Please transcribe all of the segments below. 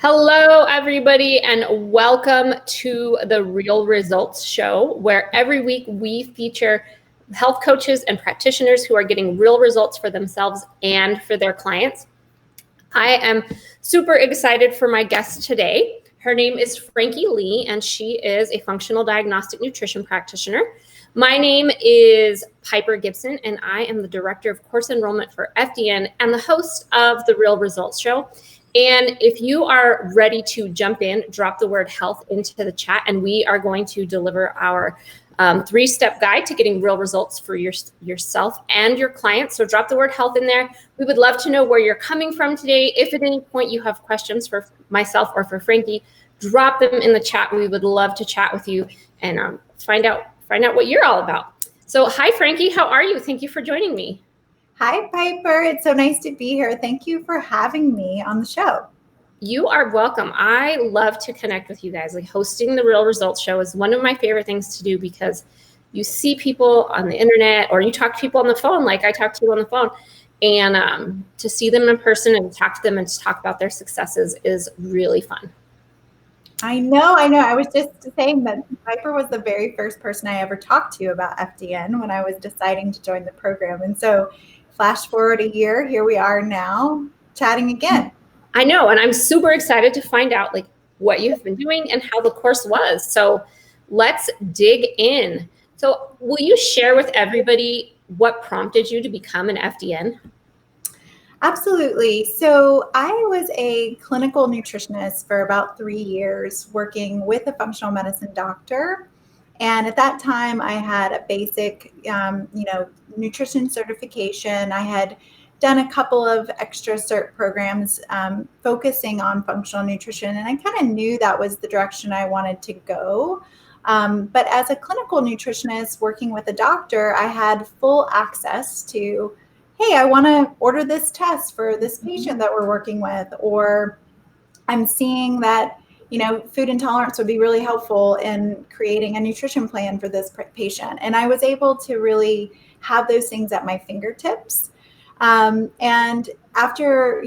Hello, everybody, and welcome to the Real Results Show, where every week we feature health coaches and practitioners who are getting real results for themselves and for their clients. I am super excited for my guest today. Her name is Frankie Leigh, and she is a functional diagnostic nutrition practitioner. My name is Piper Gibson, and I am the director of course enrollment for FDN and the host of the Real Results Show. And if you are ready to jump in, drop the word health into the chat, and we are going to deliver our 3-step guide to getting real results for yourself and your clients. So drop the word health in there. We would love to know where you're coming from today. If at any point you have questions for myself or for Frankie, drop them in the chat. We would love to chat with you and find out what you're all about. So hi, Frankie. How are you? Thank you for joining me. Hi, Piper. It's so nice to be here. Thank you for having me on the show. You are welcome. I love to connect with you guys. Like, hosting the Real Results Show is one of my favorite things to do because you see people on the internet or you talk to people on the phone, like I talk to you on the phone, and to see them in person and talk to them and to talk about their successes is really fun. I know. I was just saying that Piper was the very first person I ever talked to about FDN when I was deciding to join the program. And so flash forward a year, here we are now chatting again. I know, and I'm super excited to find out like what you have been doing and how the course was. So let's dig in. So will you share with everybody what prompted you to become an FDN? Absolutely. So I was a clinical nutritionist for about 3 years, working with a functional medicine doctor. And at that time, I had a basic, nutrition certification. I had done a couple of extra cert programs focusing on functional nutrition, and I kind of knew that was the direction I wanted to go. But as a clinical nutritionist working with a doctor, I had full access to, hey, I want to order this test for this patient that we're working with, or I'm seeing that food intolerance would be really helpful in creating a nutrition plan for this patient. And I was able to really have those things at my fingertips. And after,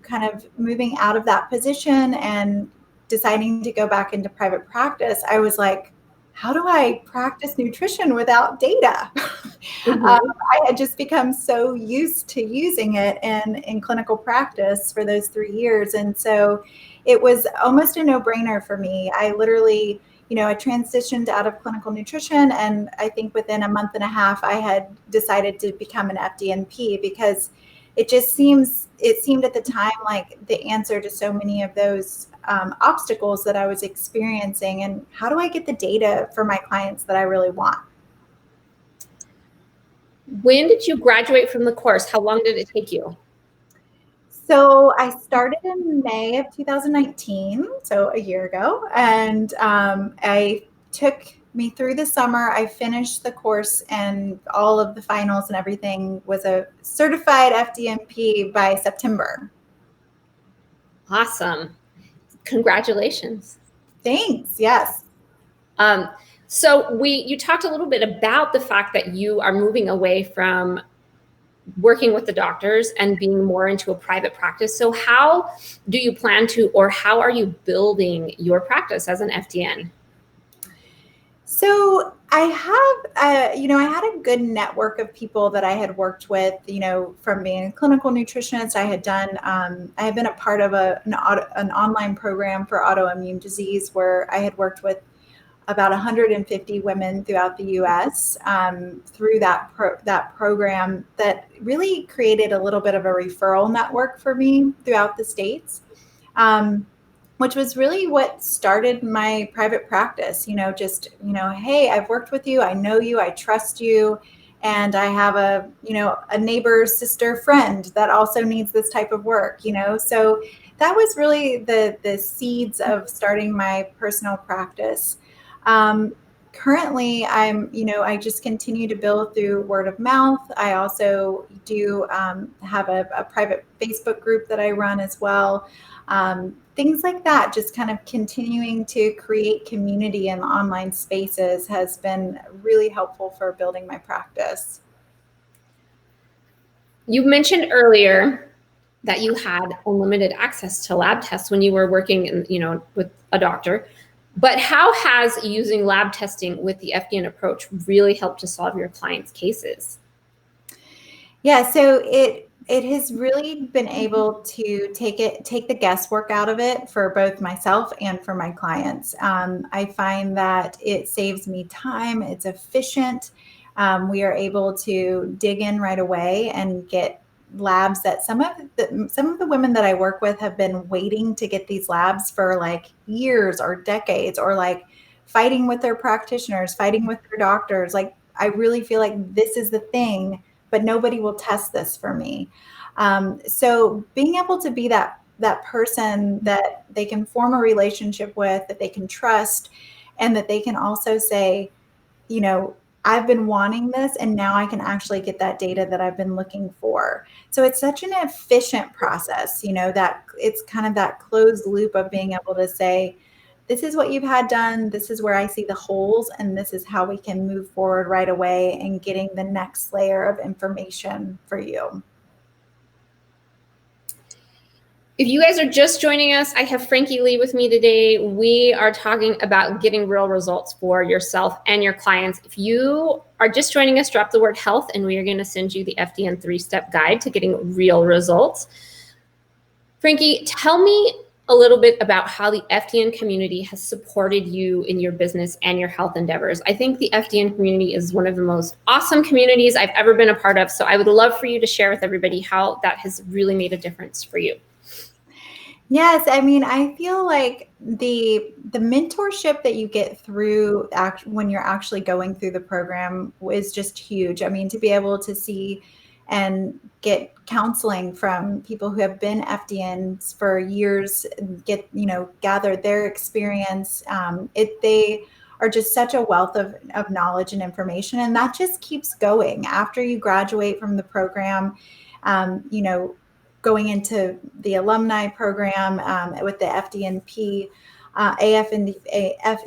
kind of moving out of that position and deciding to go back into private practice, I was like, how do I practice nutrition without data? Mm-hmm. I had just become so used to using it in clinical practice for those 3 years. And so it was almost a no-brainer for me. I literally, I transitioned out of clinical nutrition, and I think within a month and a half, I had decided to become an FDN-P because it seemed at the time like the answer to so many of those obstacles that I was experiencing. And how do I get the data for my clients that I really want? When did you graduate from the course? How long did it take you? So I started in May of 2019, so a year ago, and I took me through the summer. I finished the course and all of the finals and everything, was a certified FDN-P by September. Awesome. Congratulations. Thanks. Yes. So you talked a little bit about the fact that you are moving away from working with the doctors and being more into a private practice. So how do you plan to, or how are you building your practice as an FDN? So I have, I had a good network of people that I had worked with, from being a clinical nutritionist. I had done, I had been a part of an online program for autoimmune disease where I had worked with about 150 women throughout the U.S. Through that program that really created a little bit of a referral network for me throughout the states, which was really what started my private practice. Hey, I've worked with you, I know you, I trust you, and I have a neighbor, sister, friend that also needs this type of work. So that was really the seeds of starting my personal practice. Currently, I just continue to build through word of mouth. I also do have a private Facebook group that I run as well. Things like that, just kind of continuing to create community in online spaces has been really helpful for building my practice. You mentioned earlier that you had unlimited access to lab tests when you were working in, with a doctor. But how has using lab testing with the FDN approach really helped to solve your clients' cases? Yeah, so it has really been able to take the guesswork out of it for both myself and for my clients. I find that it saves me time. It's efficient. We are able to dig in right away and get labs that some of the women that I work with have been waiting to get these labs for like years or decades, or like fighting with their practitioners, fighting with their doctors. Like, I really feel like this is the thing, but nobody will test this for me. So being able to be that person that they can form a relationship with, that they can trust, and that they can also say, I've been wanting this, and now I can actually get that data that I've been looking for. So it's such an efficient process, that it's kind of that closed loop of being able to say, this is what you've had done, this is where I see the holes, and this is how we can move forward right away and getting the next layer of information for you. If you guys are just joining us, I have Frankie Leigh with me today. We are talking about getting real results for yourself and your clients. If you are just joining us, drop the word health, and we are going to send you the FDN 3-step guide to getting real results. Frankie, tell me a little bit about how the FDN community has supported you in your business and your health endeavors. I think the FDN community is one of the most awesome communities I've ever been a part of. So I would love for you to share with everybody how that has really made a difference for you. Yes, I mean, I feel like the mentorship that you get through when you're actually going through the program is just huge. I mean, to be able to see and get counseling from people who have been FDNs for years, gather their experience. They are just such a wealth of knowledge and information, and that just keeps going after you graduate from the program. Going into the alumni program with the FDN-P, FNDP,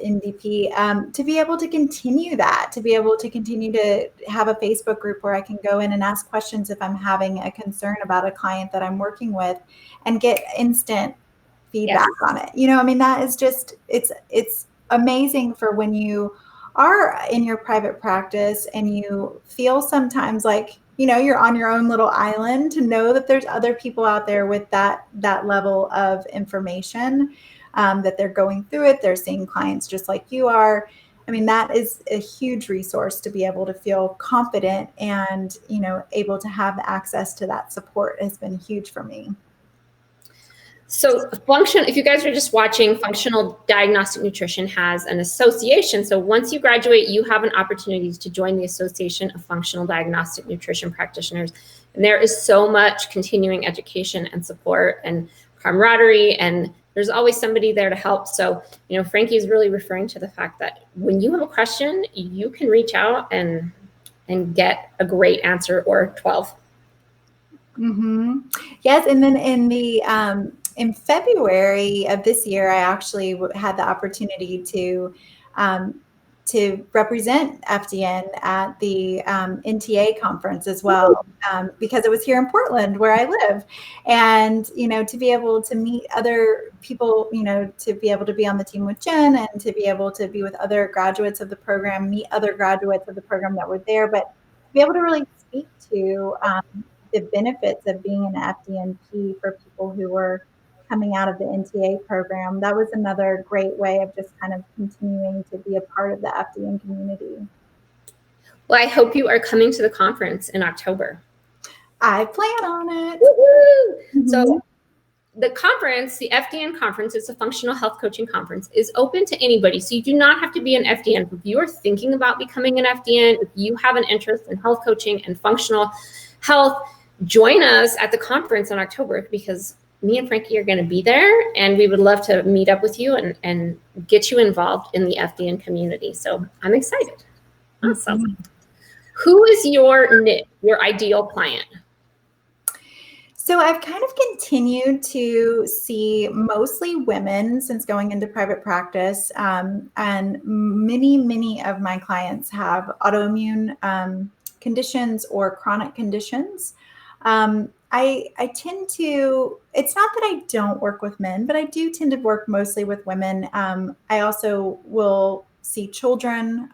to be able to continue that, to be able to continue to have a Facebook group where I can go in and ask questions if I'm having a concern about a client that I'm working with, and get instant feedback on it. I mean, that is just, it's amazing for when you are in your private practice and you feel sometimes like, you're on your own little island, to know that there's other people out there with that level of information, that they're going through it. They're seeing clients just like you are. I mean, that is a huge resource to be able to feel confident and, able to have access to that support has been huge for me. So if you guys are just watching, Functional Diagnostic Nutrition has an association. So once you graduate, you have an opportunity to join the Association of Functional Diagnostic Nutrition Practitioners. And there is so much continuing education and support and camaraderie, and there's always somebody there to help. So, Frankie is really referring to the fact that when you have a question, you can reach out and get a great answer, or 12. Mm-hmm. Yes, and then in February of this year, I actually had the opportunity to represent FDN at the NTA conference as well, because it was here in Portland where I live. And, to be able to meet other people, to be able to be on the team with Jen, and to be able to be with other graduates of the program, meet other graduates of the program that were there, but to be able to really speak to the benefits of being an FDN-P for people who were coming out of the NTA program. That was another great way of just kind of continuing to be a part of the FDN community. Well, I hope you are coming to the conference in October. I plan on it. Mm-hmm. So the conference, the FDN conference, it's a functional health coaching conference, is open to anybody. So you do not have to be an FDN. If you are thinking about becoming an FDN, if you have an interest in health coaching and functional health, join us at the conference in October, because me and Frankie are going to be there, and we would love to meet up with you and get you involved in the FDN community. So I'm excited. Awesome. Mm-hmm. Who is your niche, your ideal client? So I've kind of continued to see mostly women since going into private practice, and many of my clients have autoimmune conditions or chronic conditions. I tend to, it's not that I don't work with men, but I do tend to work mostly with women. I also will see children,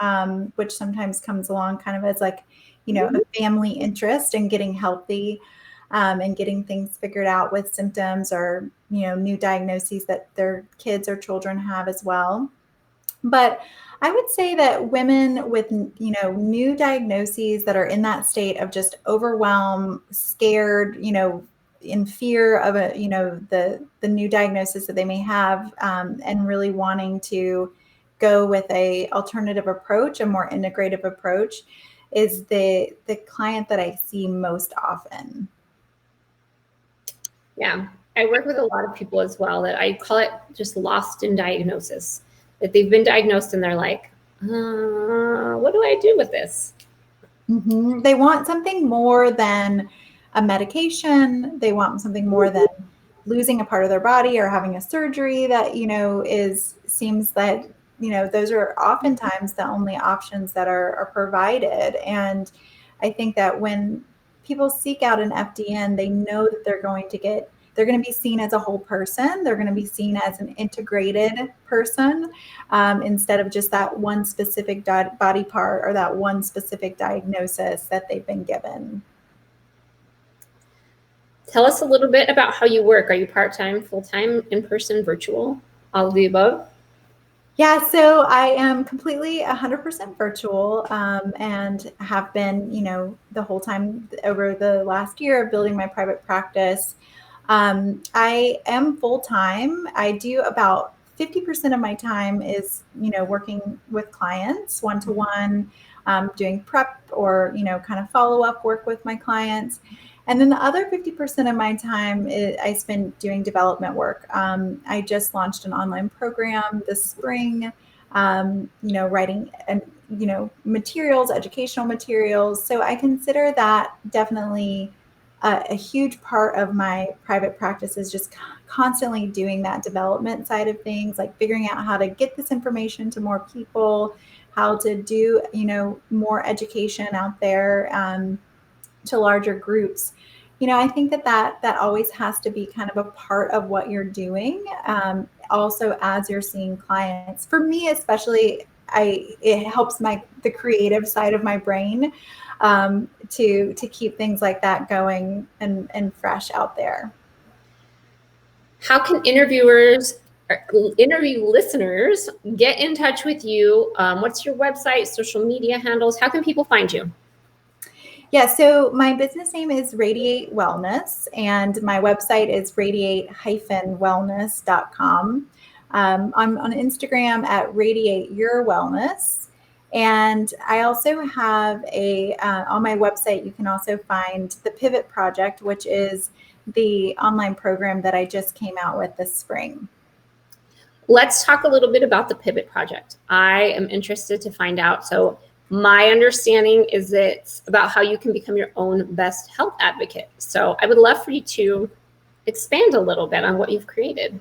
which sometimes comes along kind of as like, a family interest in getting healthy, and getting things figured out with symptoms or, new diagnoses that their kids or children have as well. But I would say that women with, new diagnoses that are in that state of just overwhelm, scared, in fear of the new diagnosis that they may have, and really wanting to go with a alternative approach, a more integrative approach, is the client that I see most often. Yeah, I work with a lot of people as well that I call it just lost in diagnosis, that they've been diagnosed and they're like, what do I do with this? Mm-hmm. They want something more than a medication. They want something more than losing a part of their body or having a surgery that, seems that, those are oftentimes the only options that are provided. And I think that when people seek out an FDN, they know that they're going to be seen as a whole person. They're going to be seen as an integrated person, instead of just that one specific body part or that one specific diagnosis that they've been given. Tell us a little bit about how you work. Are you part-time, full-time, in-person, virtual, all of the above? Yeah, so I am completely 100% virtual, and have been, the whole time over the last year of building my private practice. I am full-time. I do about 50% of my time is, working with clients one-to-one, doing prep or, kind of follow-up work with my clients. And then the other 50% of my time I spend doing development work. I just launched an online program this spring, writing and, materials, educational materials. So I consider that definitely a huge part of my private practice is just constantly doing that development side of things, like figuring out how to get this information to more people, how to do, more education out there, to larger groups. I think that always has to be kind of a part of what you're doing. Also, as you're seeing clients, for me especially, it helps the creative side of my brain, to keep things like that going and fresh out there. How can interview listeners get in touch with you? What's your website, social media handles? How can people find you? Yeah, so my business name is Radiate Wellness, and my website is radiate-wellness.com. I'm on Instagram at Radiate Your Wellness. And I also have on my website, you can also find the Pivot Project, which is the online program that I just came out with this spring. Let's talk a little bit about the Pivot Project. I am interested to find out. So my understanding is it's about how you can become your own best health advocate. So I would love for you to expand a little bit on what you've created.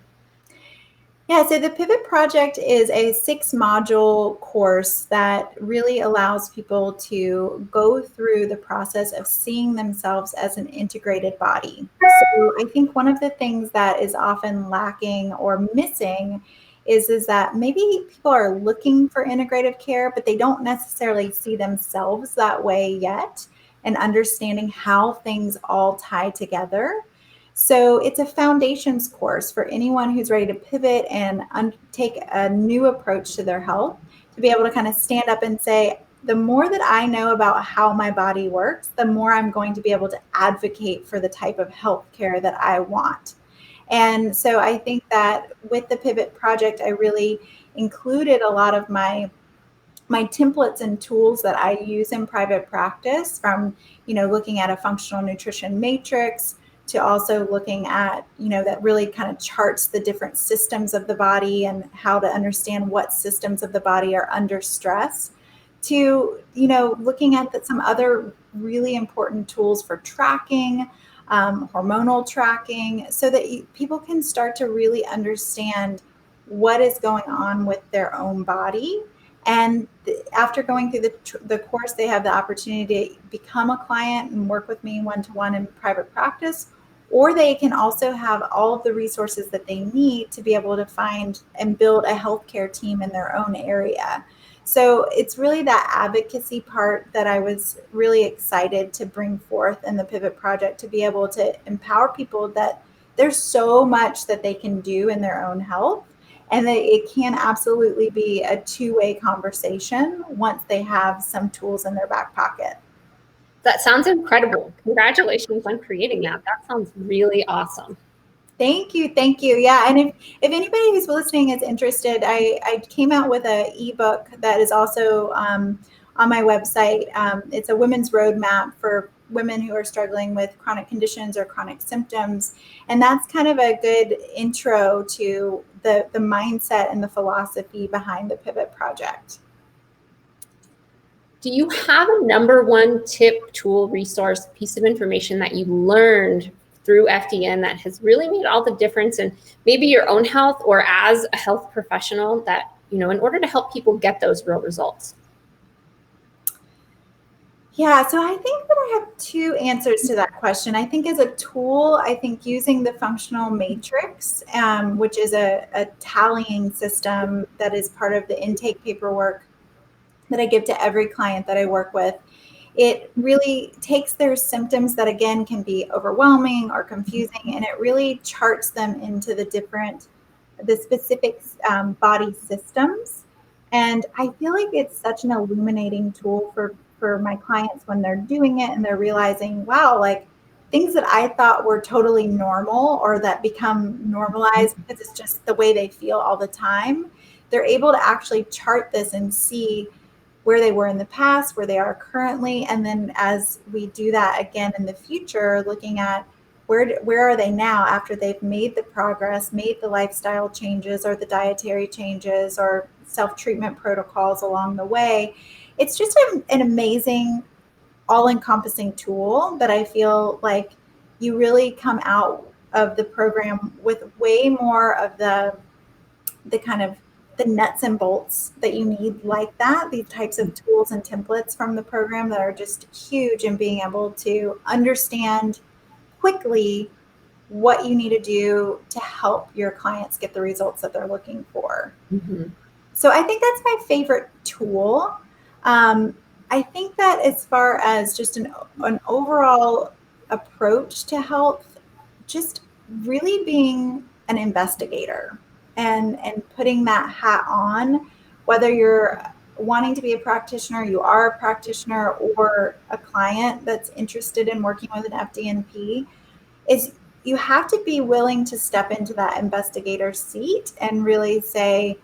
Yeah, so the Pivot Project is a 6-module course that really allows people to go through the process of seeing themselves as an integrated body. So I think one of the things that is often lacking or missing is that maybe people are looking for integrative care, but they don't necessarily see themselves that way yet, and understanding how things all tie together. So it's a foundations course for anyone who's ready to pivot and take a new approach to their health, to be able to kind of stand up and say, the more that I know about how my body works, the more I'm going to be able to advocate for the type of health care that I want. And so I think that with the Pivot Project, I really included a lot of my templates and tools that I use in private practice, from, looking at a functional nutrition matrix, to also looking at, that really kind of charts the different systems of the body and how to understand what systems of the body are under stress, to, looking at some other really important tools for tracking, hormonal tracking, so that people can start to really understand what is going on with their own body, And after going through the course, they have the opportunity to become a client and work with me one-to-one in private practice, or they can also have all of the resources that they need to be able to find and build a healthcare team in their own area. So it's really that advocacy part that I was really excited to bring forth in the Pivot Project, to be able to empower people that there's so much that they can do in their own health, and that it can absolutely be a two-way conversation once they have some tools in their back pocket. That sounds incredible. Congratulations on creating that. That sounds really awesome. Thank you. Thank you. Yeah. And if anybody who's listening is interested, I came out with an ebook that is also on my website. It's a women's roadmap for women who are struggling with chronic conditions or chronic symptoms. And that's kind of a good intro to the mindset and the philosophy behind the Pivot Project. Do you have a number one tip, tool, resource, piece of information that you learned through FDN that has really made all the difference in maybe your own health or as a health professional that, in order to help people get those real results? Yeah, so I think that I have two answers to that question. I think as a tool, I think using the functional matrix, which is a tallying system that is part of the intake paperwork that I give to every client that I work with. It really takes their symptoms that, again, can be overwhelming or confusing, and it really charts them into the specific body systems. And I feel like it's such an illuminating tool for my clients when they're doing it and they're realizing, wow, like things that I thought were totally normal or that become normalized because it's just the way they feel all the time. They're able to actually chart this and see where they were in the past, where they are currently, and then as we do that again in the future, looking at where are they now after they've made the progress, made the lifestyle changes or the dietary changes or self-treatment protocols along the way. It's just an amazing, all-encompassing tool that I feel like you really come out of the program with way more of the kind of the nuts and bolts that you need, like that, these types of tools and templates from the program that are just huge in being able to understand quickly what you need to do to help your clients get the results that they're looking for. Mm-hmm. So I think that's my favorite tool. I think that as far as just an overall approach to health, just really being an investigator and putting that hat on, whether you're wanting to be a practitioner, you are a practitioner, or a client that's interested in working with an FDN-P, is you have to be willing to step into that investigator seat and really say,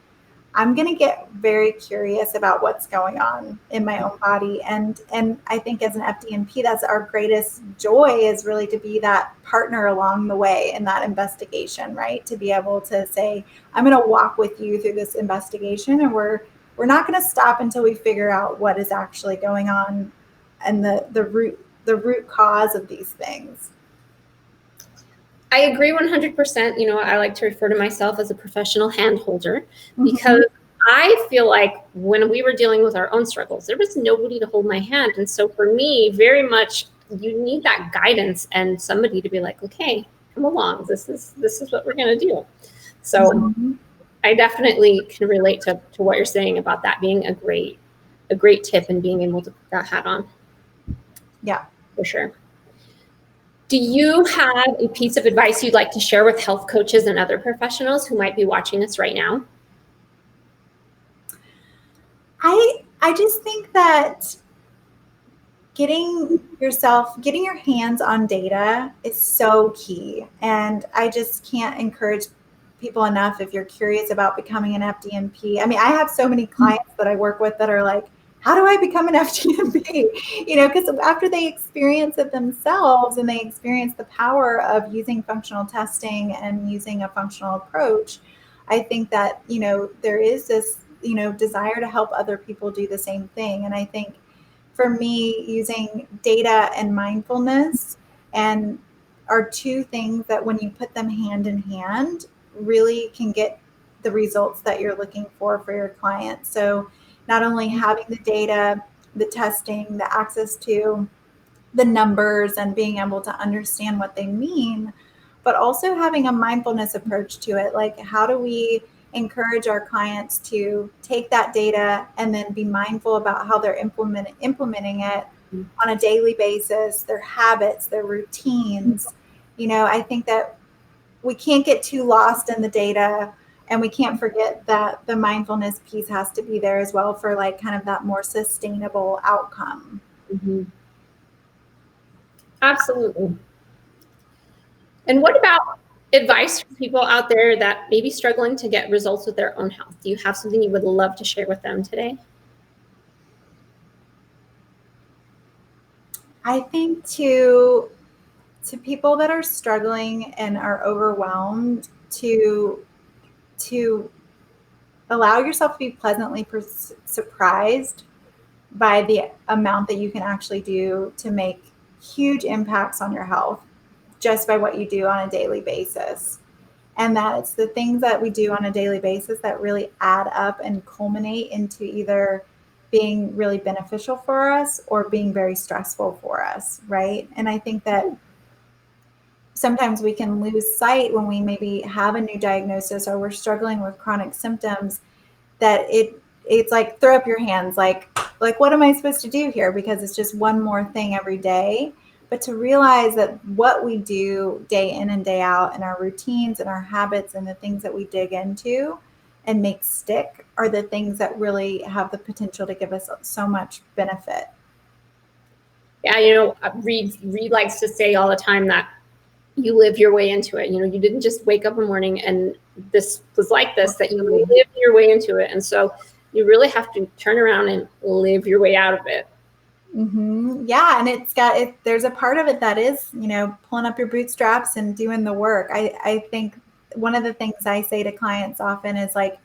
I'm going to get very curious about what's going on in my own body. And I think as an FDN-P, that's our greatest joy, is really to be that partner along the way in that investigation, right? To be able to say, I'm going to walk with you through this investigation, and we're not going to stop until we figure out what is actually going on and the root cause of these things. I agree 100%. I like to refer to myself as a professional hand holder, because I feel like when we were dealing with our own struggles, there was nobody to hold my hand. And so for me, very much, you need that guidance and somebody to be like, okay, come along. This is what we're going to do. So I definitely can relate to what you're saying about that being a great tip and being able to put that hat on. Yeah, for sure. Do you have a piece of advice you'd like to share with health coaches and other professionals who might be watching us right now? I just think that getting your hands on data is so key. And I just can't encourage people enough, if you're curious about becoming an FDN-P. I mean, I have so many clients that I work with that are like, how do I become an FDN-P? Because after they experience it themselves and they experience the power of using functional testing and using a functional approach, I think that, there is this, desire to help other people do the same thing. And I think for me, using data and mindfulness are two things that when you put them hand in hand, really can get the results that you're looking for your clients. So not only having the data, the testing, the access to the numbers and being able to understand what they mean, but also having a mindfulness approach to it. Like, how do we encourage our clients to take that data and then be mindful about how they're implementing it on a daily basis, their habits, their routines. I think that we can't get too lost in the data, and we can't forget that the mindfulness piece has to be there as well for like kind of that more sustainable outcome. Mm-hmm. Absolutely. And what about advice for people out there that may be struggling to get results with their own health? Do you have something you would love to share with them today? I think to people that are struggling and are overwhelmed, to allow yourself to be pleasantly surprised by the amount that you can actually do to make huge impacts on your health just by what you do on a daily basis. And that it's the things that we do on a daily basis that really add up and culminate into either being really beneficial for us or being very stressful for us, right? And I think that sometimes we can lose sight when we maybe have a new diagnosis or we're struggling with chronic symptoms, that it's like throw up your hands, like what am I supposed to do here? Because it's just one more thing every day. But to realize that what we do day in and day out and our routines and our habits and the things that we dig into and make stick are the things that really have the potential to give us so much benefit. Yeah, Reed likes to say all the time that you live your way into it. You didn't just wake up in the morning and this was like this, that you lived your way into it. And so you really have to turn around and live your way out of it. Mm-hmm. Yeah. And there's a part of it that is, pulling up your bootstraps and doing the work. I think one of the things I say to clients often is like,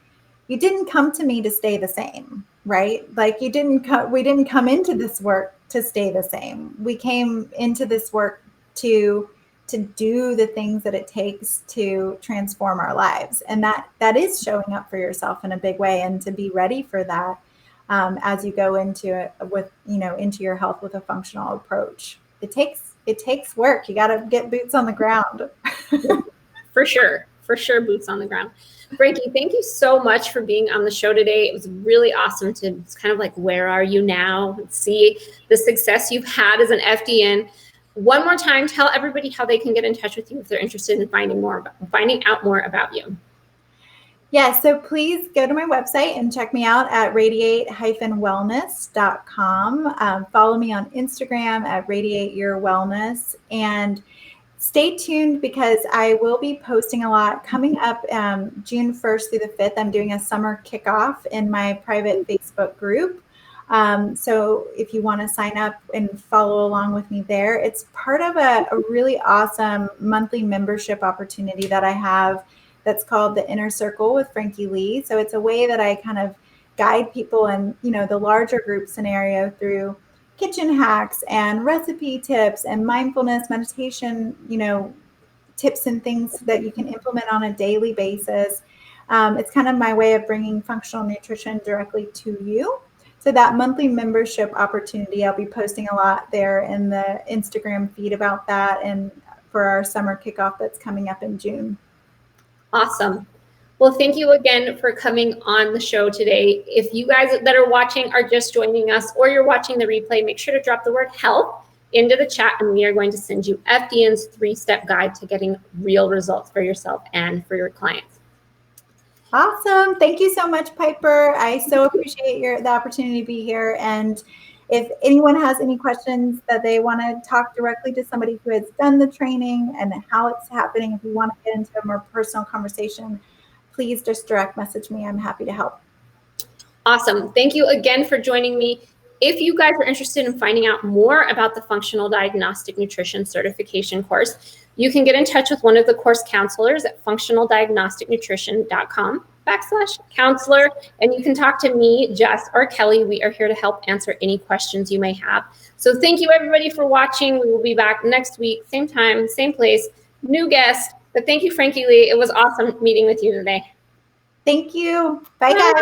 you didn't come to me to stay the same, right? Like we didn't come into this work to stay the same. We came into this work to do the things that it takes to transform our lives. And that is showing up for yourself in a big way, and to be ready for that as you go into it into your health with a functional approach. It takes work. You got to get boots on the ground. For sure, boots on the ground. Frankie, thank you so much for being on the show today. It was really awesome to kind of like, where are you now? See the success you've had as an FDN. One more time, tell everybody how they can get in touch with you if they're interested in finding out more about you. Yeah, so please go to my website and check me out at radiate-wellness.com. Follow me on Instagram at radiateyourwellness, and stay tuned because I will be posting a lot coming up June 1st through the 5th. I'm doing a summer kickoff in my private Facebook group. So if you want to sign up and follow along with me there, it's part of a really awesome monthly membership opportunity that I have that's called the Inner Circle with Frankie Leigh. So it's a way that I kind of guide people in, the larger group scenario through kitchen hacks and recipe tips and mindfulness meditation, tips and things that you can implement on a daily basis. It's kind of my way of bringing functional nutrition directly to you. So that monthly membership opportunity, I'll be posting a lot there in the Instagram feed about that, and for our summer kickoff that's coming up in June. Awesome. Well, thank you again for coming on the show today. If you guys that are watching are just joining us, or you're watching the replay, make sure to drop the word health into the chat, and we are going to send you FDN's 3-step guide to getting real results for yourself and for your clients. Awesome. Thank you so much, Piper. I so appreciate the opportunity to be here. And if anyone has any questions that they want to talk directly to somebody who has done the training and how it's happening, if you want to get into a more personal conversation, please just direct message me. I'm happy to help. Awesome. Thank you again for joining me. If you guys are interested in finding out more about the Functional Diagnostic Nutrition Certification Course, you can get in touch with one of the course counselors at functionaldiagnosticnutrition.com/counselor, and you can talk to me, Jess, or Kelly. We are here to help answer any questions you may have. So thank you, everybody, for watching. We will be back next week, same time, same place, new guest. But thank you, Frankie Leigh. It was awesome meeting with you today. Thank you. Bye, guys.